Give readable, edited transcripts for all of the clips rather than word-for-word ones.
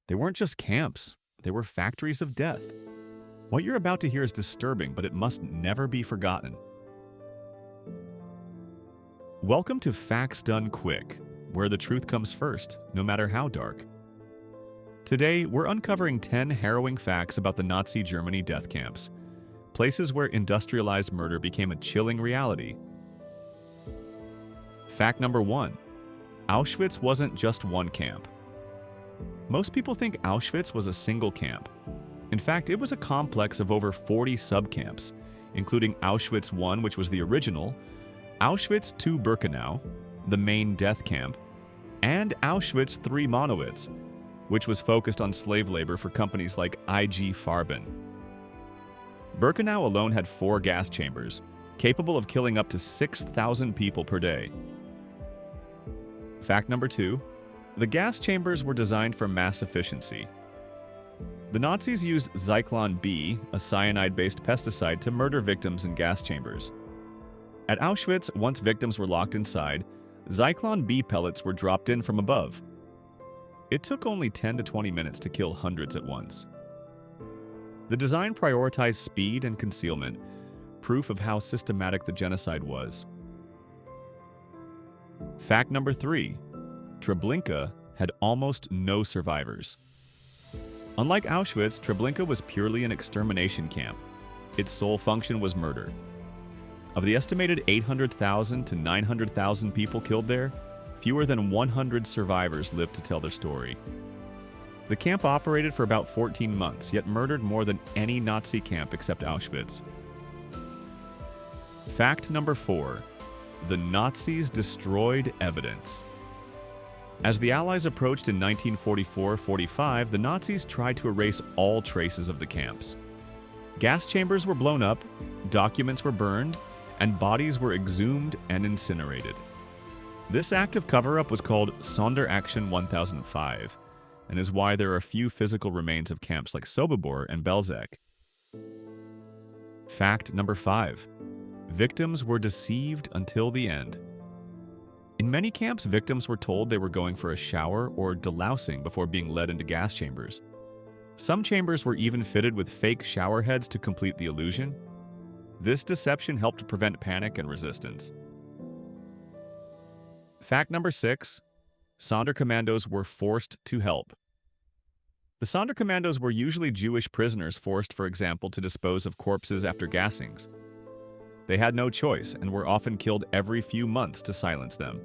They weren't just camps, they were factories of death. What you're about to hear is disturbing, but it must never be forgotten. Welcome to Facts Done Quick, where the truth comes first, no matter how dark. Today, we're uncovering 10 harrowing facts about the Nazi Germany death camps, places where industrialized murder became a chilling reality. Fact number 1. Auschwitz wasn't just one camp. Most people think Auschwitz was a single camp. In fact, it was a complex of over 40 subcamps, including Auschwitz I, which was the original, Auschwitz II-Birkenau, the main death camp, and Auschwitz III Monowitz, which was focused on slave labor for companies like IG Farben. Birkenau alone had 4 gas chambers, capable of killing up to 6,000 people per day. Fact number 2. The gas chambers were designed for mass efficiency. The Nazis used Zyklon B, a cyanide-based pesticide, to murder victims in gas chambers. At Auschwitz, once victims were locked inside, Zyklon B pellets were dropped in from above. It took only 10 to 20 minutes to kill hundreds at once. The design prioritized speed and concealment, proof of how systematic the genocide was. Fact number 3. Treblinka had almost no survivors. Unlike Auschwitz, Treblinka was purely an extermination camp. Its sole function was murder. Of the estimated 800,000 to 900,000 people killed there, fewer than 100 survivors lived to tell their story. The camp operated for about 14 months, yet murdered more than any Nazi camp except Auschwitz. Fact number 4. The Nazis destroyed evidence. As the Allies approached in 1944-45, the Nazis tried to erase all traces of the camps. Gas chambers were blown up, documents were burned, and bodies were exhumed and incinerated. This act of cover-up was called Sonderkommando 1005, and is why there are few physical remains of camps like Sobibor and Belzec. Fact number 5. Victims were deceived until the end. In many camps, victims were told they were going for a shower or delousing before being led into gas chambers. Some chambers were even fitted with fake shower heads to complete the illusion. This deception helped to prevent panic and resistance. Fact number 6. Sonderkommandos were forced to help. The Sonderkommandos were usually Jewish prisoners forced, for example, to dispose of corpses after gassings. They had no choice and were often killed every few months to silence them.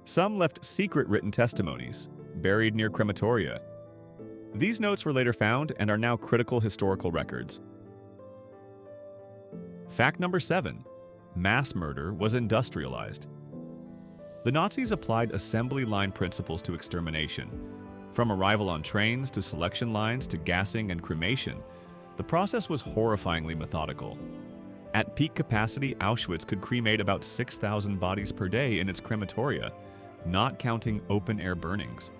Some left secret written testimonies, buried near crematoria. These notes were later found and are now critical historical records. Fact number 7. Mass murder was industrialized. The Nazis applied assembly line principles to extermination. From arrival on trains to selection lines to gassing and cremation, the process was horrifyingly methodical. At peak capacity, Auschwitz could cremate about 6,000 bodies per day in its crematoria, not counting open-air burnings.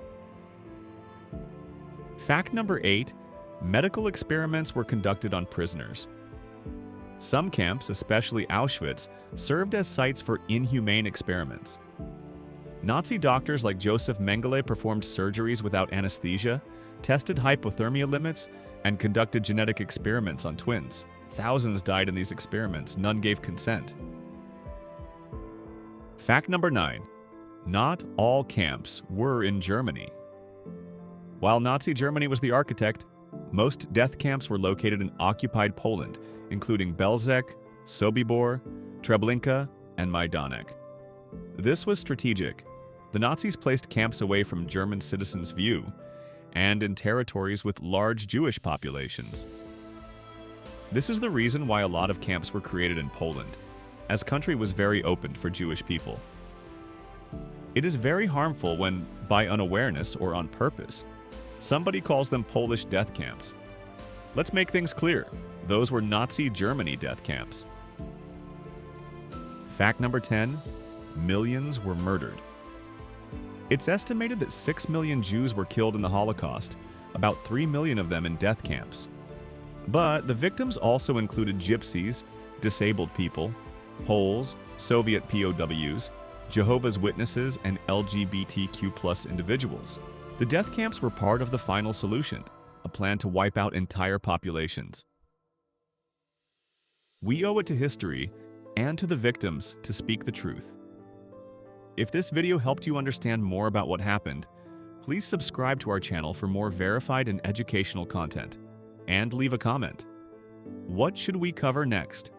Fact number 8. Medical experiments were conducted on prisoners. Some camps, especially Auschwitz, served as sites for inhumane experiments. Nazi doctors like Joseph Mengele performed surgeries without anesthesia, tested hypothermia limits, and conducted genetic experiments on twins. Thousands died in these experiments. None gave consent. Fact number 9. Not all camps were in Germany. While Nazi Germany was the architect, most death camps were located in occupied Poland, including Belzec, Sobibor, Treblinka, and Majdanek. This was strategic. The Nazis placed camps away from German citizens' view and in territories with large Jewish populations. This is the reason why a lot of camps were created in Poland, as country was very open for Jewish people. It is very harmful when, by unawareness or on purpose, somebody calls them Polish death camps. Let's make things clear. Those were Nazi Germany death camps. Fact number 10. Millions were murdered. It's estimated that 6 million Jews were killed in the Holocaust, about 3 million of them in death camps. But the victims also included gypsies, disabled people, Poles, Soviet POWs, Jehovah's Witnesses, and LGBTQ+ individuals. The death camps were part of the final solution, a plan to wipe out entire populations. We owe it to history and to the victims to speak the truth. If this video helped you understand more about what happened, please subscribe to our channel for more verified and educational content, and leave a comment. What should we cover next?